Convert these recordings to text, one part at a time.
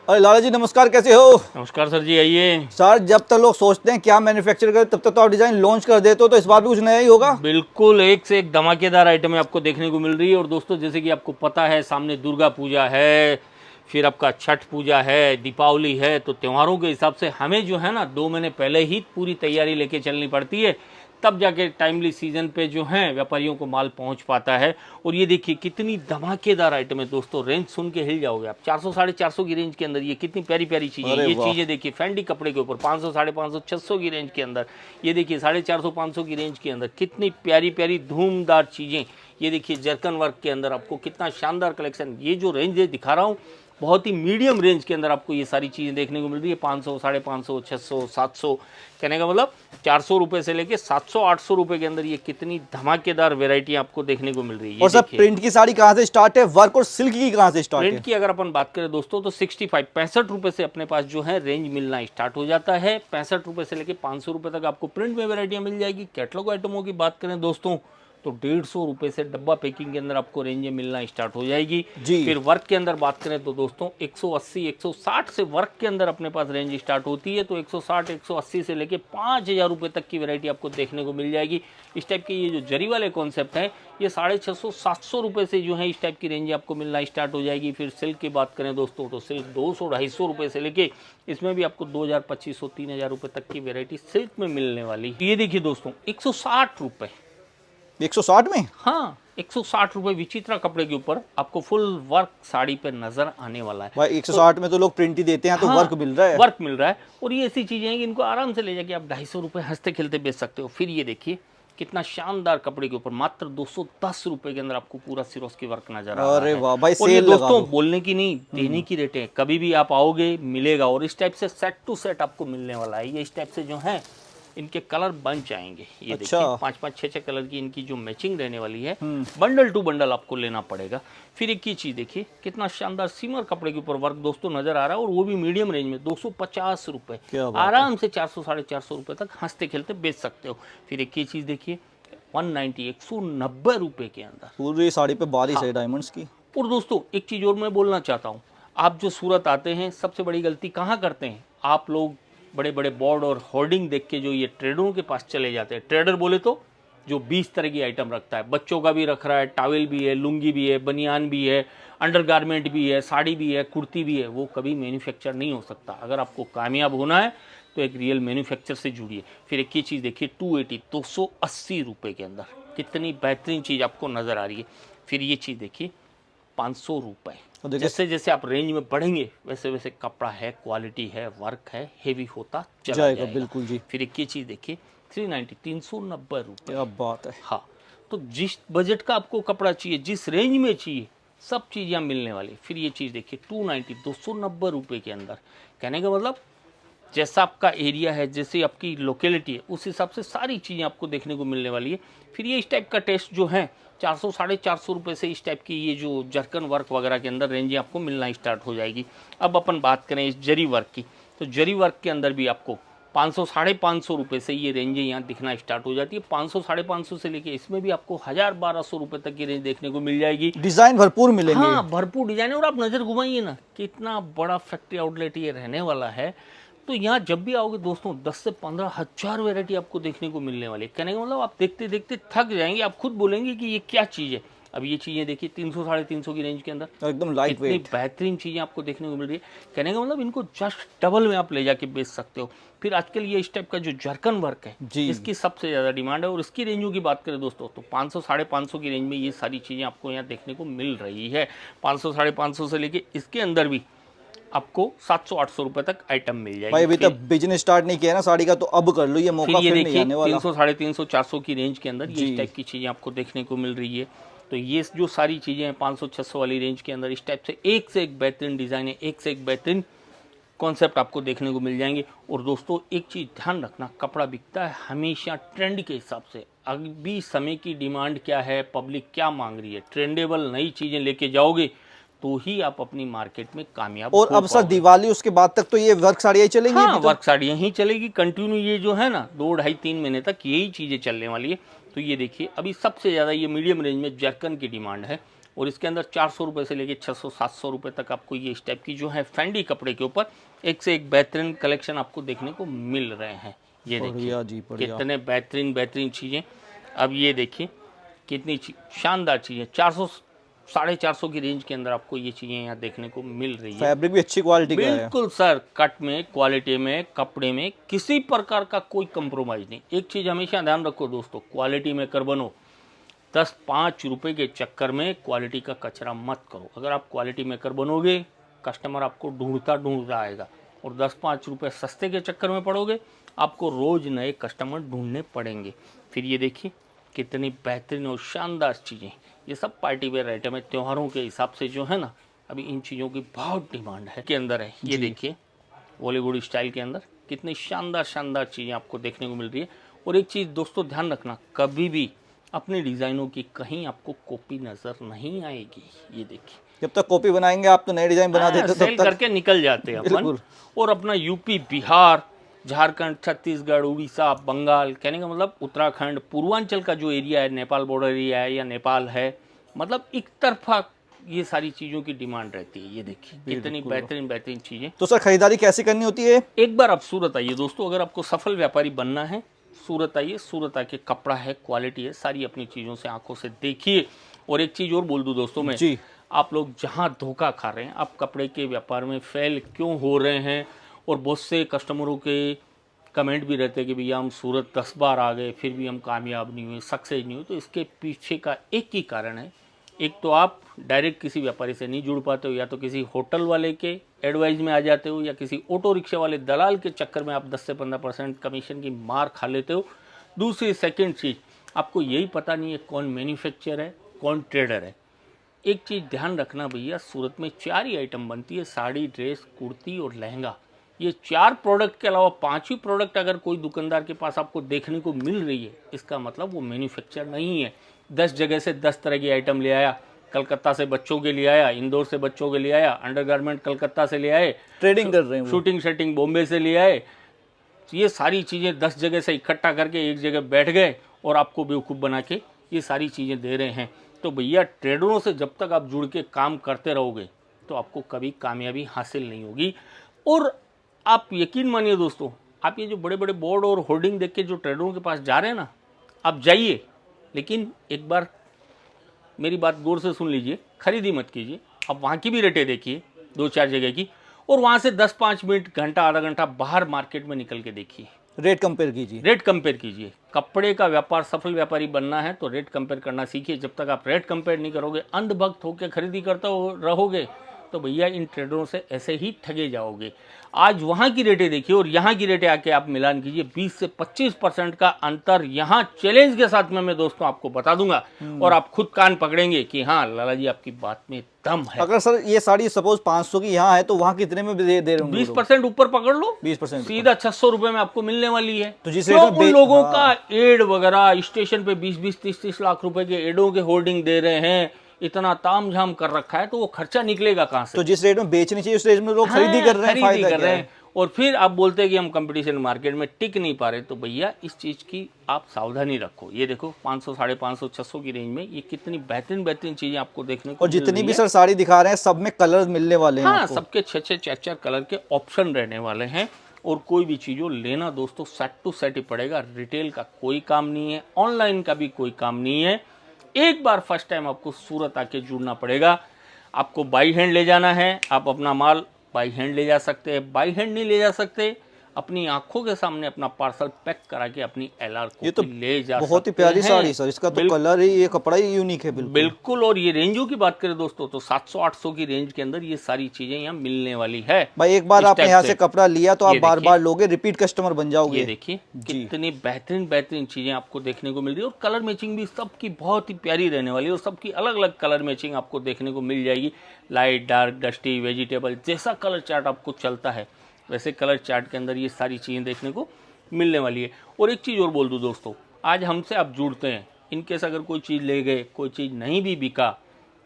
अरे लाला जी नमस्कार, कैसे हो? नमस्कार सर जी, आइए। सर जब तक लोग सोचते हैं क्या मैन्युफैक्चर करें तब तक तो आप डिजाइन लॉन्च कर देते हो, तो इस बार भी कुछ नया ही होगा। बिल्कुल एक से एक धमाकेदार आइटमें आपको देखने को मिल रही है। और दोस्तों, जैसे कि आपको पता है, सामने दुर्गा पूजा है, फिर आपका छठ पूजा है, दीपावली है। तो त्योहारों के हिसाब से हमें जो है ना 2 महीने पहले ही पूरी तैयारी लेके चलनी पड़ती है, तब जाके टाइमली सीजन पे जो है व्यापारियों को माल पहुंच पाता है। और ये देखिए कितनी धमाकेदार आइटम है दोस्तों, रेंज सुन के हिल जाओगे आप। 400 साढ़े 400 की रेंज के अंदर ये कितनी प्यारी प्यारी चीज़ें। अरे ये वाह। चीज़ें देखिए फैंडी कपड़े के ऊपर 500 साढ़े 500 600 की रेंज के अंदर। ये देखिए 450 500 की रेंज के अंदर कितनी प्यारी प्यारी धूमदार चीज़ें। ये देखिए जरकन वर्क के अंदर आपको कितना शानदार कलेक्शन। ये जो रेंज दिखा रहा हूँ बहुत ही मीडियम रेंज के अंदर आपको ये सारी चीज़ें देखने को मिल रही है। 500 साढ़े 500 600 700, कहने का मतलब 400 रुपये से लेके 700 800 रुपये के अंदर ये कितनी धमाकेदार वैरायटी आपको देखने को मिल रही है। और सर प्रिंट की साड़ी कहाँ से स्टार्ट है, वर्क और सिल्क की कहाँ से स्टार्ट है? प्रिंट की अगर अपन बात करें दोस्तों तो 65 रुपये से अपने पास जो है रेंज मिलना स्टार्ट हो जाता है। 65 रुपये से लेके 500 रुपये तक आपको प्रिंट में वैरायटियाँ मिल जाएगी। कैटलॉग आइटमों की बात करें दोस्तों तो 150 रुपये से डब्बा पैकिंग के अंदर आपको रेंज मिलना स्टार्ट हो जाएगी जी। फिर वर्क के अंदर बात करें तो दोस्तों 180 160 से वर्क के अंदर अपने पास रेंज स्टार्ट होती है। तो 160 180 से लेके 5000 रुपये तक की वैरायटी आपको देखने को मिल जाएगी। इस टाइप के ये जो जरी वाले कॉन्सेप्ट है ये 650 700 रुपये से जो है इस टाइप की रेंज आपको मिलना स्टार्ट हो जाएगी। फिर सिल्क की बात करें दोस्तों तो सिल्क 200 250 रुपये से लेके इसमें भी आपको 2000 2500 3000 रुपये तक की वैरायटी सिल्क में मिलने वाली। ये देखिए दोस्तों 160 रुपये 160 में? हाँ 160 रुपये विचित्रा कपड़े के ऊपर आपको फुल वर्क साड़ी पे नजर आने वाला है। भाई 160 में तो लोग प्रिंट ही देते हैं, तो हाँ, वर्क मिल रहा है। वर्क मिल रहा है। और ये ऐसी चीजें हैं कि इनको आराम से ले जाके आप 250 रुपये हंसते खेलते बेच सकते हो। फिर ये देखिए कितना शानदार कपड़े के ऊपर मात्र 210 रुपए के अंदर आपको पूरा सिरोस्की वर्क नजर आ रहा है। अरे वाह भाई, और ये सेल लगा दोस्तों दो। बोलने की नहीं देने की रेट है, कभी भी आप आओगे मिलेगा। और इस टाइप से सेट टू सेट आपको मिलने वाला है। ये इस टाइप से जो है इनके कलर बन जाएंगे। ये अच्छा। देखिए 5 6 कलर की इनकी जो मैचिंग रहने वाली है, बंडल टू बंडल आपको लेना पड़ेगा। फिर एक ही चीज़ देखिए कितना शानदार सिमर कपड़े के ऊपर वर्क दोस्तों नजर आ रहा है, और वो भी मीडियम रेंज में 250 रुपये। आराम से 400 साढ़े 400 रुपये तक हंसते खेलते बेच सकते हो। फिर एक ही चीज़ देखिए 190 190 रुपये के अंदर पूरी साड़ी पे बारिश है डायमंड्स की। और दोस्तों एक चीज़ और मैं बोलना चाहता हूँ, आप जो सूरत आते हैं सबसे बड़ी गलती कहाँ करते हैं आप लोग? बड़े बड़े बोर्ड और होर्डिंग देख के जो ये ट्रेडरों के पास चले जाते हैं। ट्रेडर बोले तो जो 20 तरह की आइटम रखता है, बच्चों का भी रख रहा है, टावल भी है, लुंगी भी है, बनियान भी है, अंडरगारमेंट भी है, साड़ी भी है, कुर्ती भी है। वो कभी मैन्युफैक्चर नहीं हो सकता। अगर आपको कामयाब होना है तो एक रियल मैन्युफैक्चर से जुड़िए। फिर एक ही चीज़ देखिए 280 रुपये के अंदर कितनी बेहतरीन चीज़ आपको नज़र आ रही है। फिर ये चीज़ देखिए 500 रुपये। जैसे जैसे आप रेंज में बढ़ेंगे वैसे वैसे कपड़ा है, क्वालिटी है, वर्क है, हेवी होता चला जाएगा। बिल्कुल जी। फिर एक ये चीज़ देखिए 390 390 रुपये। क्या बात है। हाँ, तो जिस बजट का आपको कपड़ा चाहिए, जिस रेंज में चाहिए, सब चीज़ें मिलने वाली। फिर ये चीज़ देखिए 290 290 रुपये के अंदर। कहने का मतलब जैसा आपका एरिया है, जैसे आपकी लोकेलिटी है, उस हिसाब से सारी चीज़ें आपको देखने को मिलने वाली है। फिर ये इस टाइप का टेस्ट जो है 400 साढ़े 400 रुपये से इस टाइप की ये जो जरकन वर्क वगैरह के अंदर रेंज आपको मिलना स्टार्ट हो जाएगी। अब अपन बात करें इस जरी वर्क की, तो जरी वर्क के अंदर भी आपको 500 साढ़े 500 रुपये से ये रेंजें यहाँ दिखना स्टार्ट हो जाती है। 500 साढ़े 500 से लेके इसमें भी आपको 1000 1200 रुपये तक की रेंज देखने को मिल जाएगी। डिजाइन भरपूर मिलेंगे। हाँ, भरपूर डिजाइन है। और आप नज़र घुमाइए ना, कितना बड़ा फैक्ट्री आउटलेट ये रहने वाला है। तो यहाँ जब भी आओगे दोस्तों 10 से 15 हज़ार वेरायटी आपको देखने को मिलने वाली है। कहने का मतलब आप देखते देखते थक जाएंगे, आप खुद बोलेंगे कि ये क्या चीज़ है। अब ये चीज़ें देखिए 300 साढ़े 300 की रेंज के अंदर एकदम लाइट वेट बेहतरीन चीज़ें आपको देखने को मिल रही है। कहने का मतलब इनको जस्ट डबल में आप ले जाके बेच सकते हो। फिर आजकल ये इस टाइप का जो जरकन वर्क है इसकी सबसे ज़्यादा डिमांड है। और इसकी रेंजों की बात करें दोस्तों तो 500 साढ़े 500 की रेंज में ये सारी चीज़ें आपको यहाँ देखने को मिल रही है। 500 साढ़े 500 से लेके इसके अंदर भी आपको 700 800 रुपए तक आइटम मिल जाएगी। भाई अभी तक बिजनेस स्टार्ट नहीं किया ना साड़ी का, तो अब कर लो, ये मौका फिर नहीं आने वाला। 300 साढ़े 300 400 की रेंज के अंदर ये इस टाइप की चीज़ें आपको देखने को मिल रही है। तो ये जो सारी चीज़ें हैं 500 600 वाली रेंज के अंदर इस टाइप से एक बेहतरीन डिज़ाइन है, एक से एक बेहतरीन कॉन्सेप्ट आपको देखने को मिल जाएंगे। और दोस्तों एक चीज़ ध्यान रखना, कपड़ा बिकता है हमेशा ट्रेंड के हिसाब से। अभी समय की डिमांड क्या है, पब्लिक क्या मांग रही है, ट्रेंडेबल नई चीज़ें लेके जाओगे तो ही आप अपनी मार्केट में कामयाब और अब सर दिवाली उसके बाद तक तो ये वर्क साड़ियाँ चलेंगी। हाँ, वर्क साड़ियाँ ही चलेगी कंटिन्यू। ये जो है ना 2 ढाई 3 महीने तक यही चीज़ें चलने वाली है। तो ये देखिए अभी सबसे ज़्यादा ये मीडियम रेंज में जरकन की डिमांड है। और इसके अंदर 400 रुपये से लेके 600-700 रुपये तक आपको ये इस टाइप की जो है फैंडी कपड़े के ऊपर एक से एक बेहतरीन कलेक्शन आपको देखने को मिल रहे हैं। ये बढ़िया देखिए जी, बढ़िया। कितने बेहतरीन बेहतरीन चीज़ें। अब ये देखिए कितनी शानदार चीज़ें, 400-450 की रेंज के अंदर आपको ये चीज़ें यहाँ देखने को मिल रही है। फैब्रिक भी अच्छी क्वालिटी का है। बिल्कुल सर, कट में, क्वालिटी में, कपड़े में किसी प्रकार का कोई कंप्रोमाइज़ नहीं। एक चीज़ हमेशा ध्यान रखो दोस्तों, क्वालिटी मेकर बनो। 10-5 रुपए के चक्कर में क्वालिटी का कचरा मत करो। अगर आप क्वालिटी मेकर बनोगे, कस्टमर आपको ढूंढता आएगा, और 10-5 रुपये सस्ते के चक्कर में पड़ोगे, आपको रोज़ नए कस्टमर ढूंढने पड़ेंगे। फिर ये देखिए कितनी बेहतरीन और शानदार चीज़ें, ये सब पार्टी वेयर आइटम है। त्योहारों के हिसाब से जो है ना, अभी इन चीज़ों की बहुत डिमांड है। के अंदर है ये देखिए बॉलीवुड स्टाइल के अंदर कितनी शानदार शानदार चीज़ें आपको देखने को मिल रही है। और एक चीज़ दोस्तों ध्यान रखना, कभी भी अपनी डिज़ाइनों की कहीं आपको कॉपी नज़र नहीं आएगी। ये देखिए जब तक कॉपी बनाएंगे आप तो नए डिजाइन बना देते सेल तब तक करके निकल जाते हैं अपन। बिल्कुल। और अपना यूपी, बिहार, झारखंड, छत्तीसगढ़, उड़ीसा, बंगाल, कहने का मतलब उत्तराखंड, पूर्वांचल का जो एरिया है, नेपाल बॉर्डर एरिया है या नेपाल है, मतलब एक तरफा ये सारी चीज़ों की डिमांड रहती है। ये देखिए कितनी बेहतरीन बेहतरीन चीज़ें। तो सर खरीदारी कैसे करनी होती है? एक बार आप सूरत आइए दोस्तों, अगर आपको सफल व्यापारी बनना है, सूरत आइए। सूरत आके कपड़ा है, क्वालिटी है, सारी अपनी चीज़ों से आंखों से देखिए। और एक चीज़ और बोल दूं दोस्तों मैं जी, आप लोग जहां धोखा खा रहे हैं, आप कपड़े के व्यापार में फेल क्यों हो रहे हैं, और बहुत से कस्टमरों के कमेंट भी रहते हैं कि भैया हम सूरत 10 बार आ गए फिर भी हम कामयाब नहीं हुए, सक्सेस नहीं हुए। तो इसके पीछे का एक ही कारण है, एक तो आप डायरेक्ट किसी व्यापारी से नहीं जुड़ पाते हो, या तो किसी होटल वाले के एडवाइस में आ जाते हो, या किसी ऑटो रिक्शा वाले दलाल के चक्कर में आप 10 से 15% कमीशन की मार खा लेते हो। दूसरी सेकंड चीज़, आपको यही पता नहीं है कौन मैन्युफैक्चरर है, कौन ट्रेडर है। एक चीज़ ध्यान रखना भैया, सूरत में 4 ही आइटम बनती है, साड़ी, ड्रेस, कुर्ती और लहंगा। ये 4 प्रोडक्ट के अलावा 5वीं प्रोडक्ट अगर कोई दुकानदार के पास आपको देखने को मिल रही है, इसका मतलब वो मैन्युफैक्चर नहीं है। 10 जगह से 10 तरह की आइटम ले आया, कलकत्ता से बच्चों के लिए आया, इंदौर से बच्चों के लिए आया, अंडरगारमेंट कलकत्ता से ले आए, ट्रेडिंग कर रहे हैं वो। शूटिंग सेटिंग बॉम्बे से ले आए। ये सारी चीज़ें 10 जगह से इकट्ठा करके एक जगह बैठ गए और आपको बेवकूफ़ बना के ये सारी चीज़ें दे रहे हैं। तो भैया ट्रेडरों से जब तक आप जुड़ के काम करते रहोगे तो आपको कभी कामयाबी हासिल नहीं होगी। और आप यकीन मानिए दोस्तों, आप ये जो बड़े बड़े बोर्ड और होर्डिंग देख के जो ट्रेडरों के पास जा रहे हैं ना, आप जाइए, लेकिन एक बार मेरी बात गौर से सुन लीजिए, खरीदी मत कीजिए। आप वहाँ की भी रेटें देखिए 2-4 जगह की, और वहाँ से 10-5 मिनट, घंटा, आधा घंटा बाहर मार्केट में निकल के देखिए, रेट कंपेयर कीजिए। रेट कंपेयर कीजिए। कपड़े का व्यापार सफल व्यापारी बनना है तो रेट कंपेयर करना सीखिए। जब तक आप रेट कंपेयर नहीं करोगे, अंधभक्त होकर खरीदी करते रहोगे, तो भैया इन ट्रेडरों से ऐसे ही ठगे जाओगे। आज वहाँ की रेटें देखिए और यहाँ की रेटें आके आप मिलान कीजिए, 20 से 25% का अंतर यहाँ चैलेंज के साथ में मैं दोस्तों आपको बता दूंगा, और आप खुद कान पकड़ेंगे कि हाँ लाला जी आपकी बात में दम है। अगर सर ये साड़ी सपोज 500 की यहाँ है तो वहाँ कितने में दे रहे होंगे? 20% ऊपर पकड़ लो, 20% सीधा 600 रुपए में आपको मिलने वाली है। तो जिस क्यों रेट में उन लोगों का एड वगैरह स्टेशन पे 20-20, 30-30 लाख रुपए के एडों के होर्डिंग दे रहे हैं, इतना तामझाम कर रखा है, तो वो खर्चा निकलेगा कहाँ से? तो जिस रेट में बेचनी चाहिए उस रेट में लोग खरीदी कर रहे हैं, खरीदी फायदा कर क्या रहे है? हैं। और फिर आप बोलते हैं कि हम कंपटीशन मार्केट में टिक नहीं पा रहे, तो भैया इस चीज़ की आप सावधानी रखो। ये देखो 500, 550, 600 की रेंज में ये कितनी बेहतरीन बेहतरीन चीज़ें आपको देखने को और जितनी भी सर साड़ी दिखा रहे हैं सब में कलर मिलने वाले हैं हाँ, आपको। सबके 6-6, 4-4 कलर के ऑप्शन रहने वाले हैं। और कोई भी चीज़ों लेना दोस्तों सेट टू सेट ही पड़ेगा। रिटेल का कोई काम नहीं है, ऑनलाइन का भी कोई काम नहीं है। एक बार फर्स्ट टाइम आपको सूरत आके जुड़ना पड़ेगा। आपको बाई हैंड ले जाना है, आप अपना माल बाई हैंड ले जा सकते हैं। बाई हैंड नहीं ले जा सकते, अपनी आंखों के सामने अपना पार्सल पैक करा के अपनी LR को ये तो ले जा बहुत ही सकते प्यारी हैं। साड़ी सर, इसका तो कलर ही, ये कपड़ा ही यूनिक है बिल्कुल। बिल्कुल। और ये रेंजों की बात करें दोस्तों तो 700-800 की रेंज के अंदर ये सारी चीजें यहाँ मिलने वाली है। भाई एक बार इस आपने टाइप यहाँ से। से कपड़ा लिया तो आप ये बार देखिए। बार लोगे, रिपीट कस्टमर बन जाओगे। ये देखिए कितनी बेहतरीन बेहतरीन चीजें आपको देखने को मिल रही है। और कलर मैचिंग भी सबकी बहुत ही प्यारी रहने वाली है, और सबकी अलग अलग कलर मैचिंग आपको देखने को मिल जाएगी। लाइट, डार्क, डस्टी, वेजिटेबल, जैसा कलर चार्ट आपको चलता है वैसे कलर चार्ट के अंदर ये सारी चीज़ें देखने को मिलने वाली है। और एक चीज़ और बोल दूं दोस्तों, आज हमसे आप जुड़ते हैं, इनकेस अगर कोई चीज़ ले गए, कोई चीज़ नहीं भी बिका,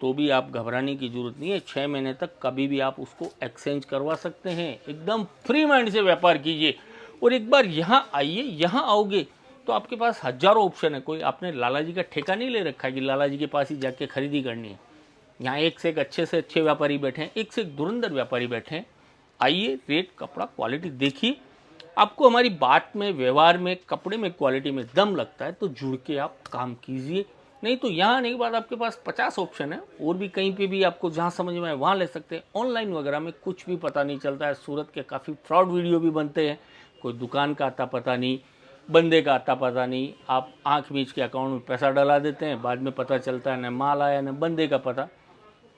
तो भी आप घबराने की ज़रूरत नहीं है। 6 महीने तक कभी भी आप उसको एक्सचेंज करवा सकते हैं। एकदम फ्री माइंड से व्यापार कीजिए। और एक बार यहाँ आइए, यहाँ आओगे तो आपके पास हज़ारों ऑप्शन है। कोई आपने लाला जी का ठेका नहीं ले रखा है कि लाला जी के पास ही जाके खरीदी करनी है। यहाँ एक से एक अच्छे से अच्छे व्यापारी बैठे हैं, एक से एक धुरंधर व्यापारी बैठे हैं। आइए, रेट, कपड़ा, क्वालिटी देखिए। आपको हमारी बात में, व्यवहार में, कपड़े में, क्वालिटी में दम लगता है तो जुड़ के आप काम कीजिए। नहीं तो यहाँ आने के बाद आपके पास 50 ऑप्शन है, और भी कहीं पे भी आपको जहाँ समझ में आए वहाँ ले सकते हैं। ऑनलाइन वगैरह में कुछ भी पता नहीं चलता है। सूरत के काफ़ी फ्रॉड वीडियो भी बनते हैं, कोई दुकान का आता पता नहीं, बंदे का आता पता नहीं। आप आँख मीच के अकाउंट में पैसा डला देते हैं, बाद में पता चलता है न माल आया न बंदे का पता।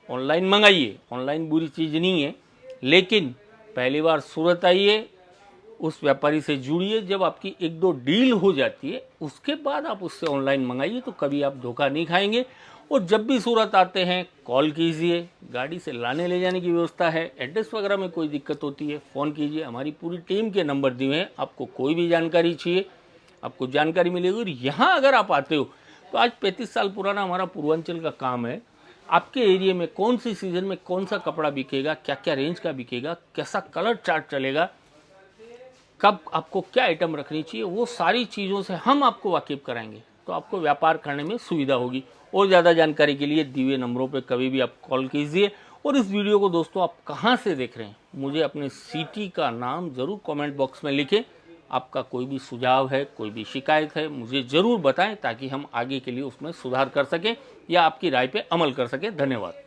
ऑनलाइन मंगाइए, ऑनलाइन बुरी चीज़ नहीं है, लेकिन पहली बार सूरत आइए, उस व्यापारी से जुड़िए। जब आपकी 1-2 डील हो जाती है उसके बाद आप उससे ऑनलाइन मंगाइए, तो कभी आप धोखा नहीं खाएंगे। और जब भी सूरत आते हैं कॉल कीजिए, गाड़ी से लाने ले जाने की व्यवस्था है। एड्रेस वगैरह में कोई दिक्कत होती है फ़ोन कीजिए, हमारी पूरी टीम के नंबर दिए हैं। आपको कोई भी जानकारी चाहिए आपको जानकारी मिलेगी। और यहाँ अगर आप आते हो तो आज 35 साल पुराना हमारा पूर्वांचल का काम है। आपके एरिया में कौन सी सीज़न में कौन सा कपड़ा बिकेगा, क्या क्या रेंज का बिकेगा, कैसा कलर चार्ट चलेगा, कब आपको क्या आइटम रखनी चाहिए, वो सारी चीज़ों से हम आपको वाकिफ कराएंगे, तो आपको व्यापार करने में सुविधा होगी। और ज़्यादा जानकारी के लिए दिए नंबरों पे कभी भी आप कॉल कीजिए। और इस वीडियो को दोस्तों आप कहाँ से देख रहे हैं, मुझे अपने सिटी का नाम ज़रूर कमेंट बॉक्स में लिखें। आपका कोई भी सुझाव है, कोई भी शिकायत है, मुझे ज़रूर बताएं, ताकि हम आगे के लिए उसमें सुधार कर सकें या आपकी राय पे अमल कर सकें। धन्यवाद।